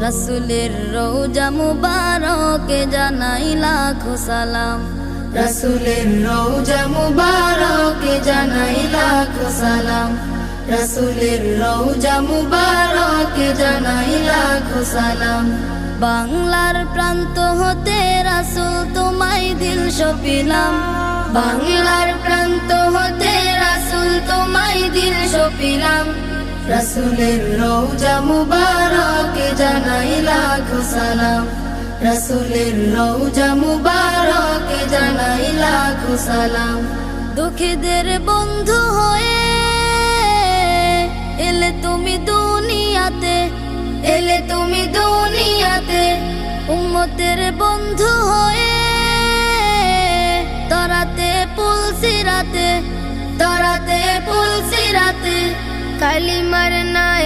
রাসূলের রওজা মুবারকে জানাই লাখো সালাম, রাসূলের রওজা মুবারকে জানাই লাখো সালাম, রাসূলের রওজা মুবারকে জানাই লাখো সালাম। বাংলার প্রান্ত হতে রাসূল তোমায় দিল সপিলাম, বাংলার প্রান্ত হতে রাসূল তোমায় দিল সপিলাম, রাসূলের রওজা মুবারকে জানাই লাখো সালাম, রাসূলের রওজা মুবারকে জানাই লাখো সালাম। দুঃখীদের বন্ধু হয়ে এলে তুমি দুনিয়াতে, এলে তুমি দুনিয়াতে, উম্মতের বন্ধু হয়ে তরাতে পুলসিরাতে, তরাতে পুলসিরাতে, কালিমার নাই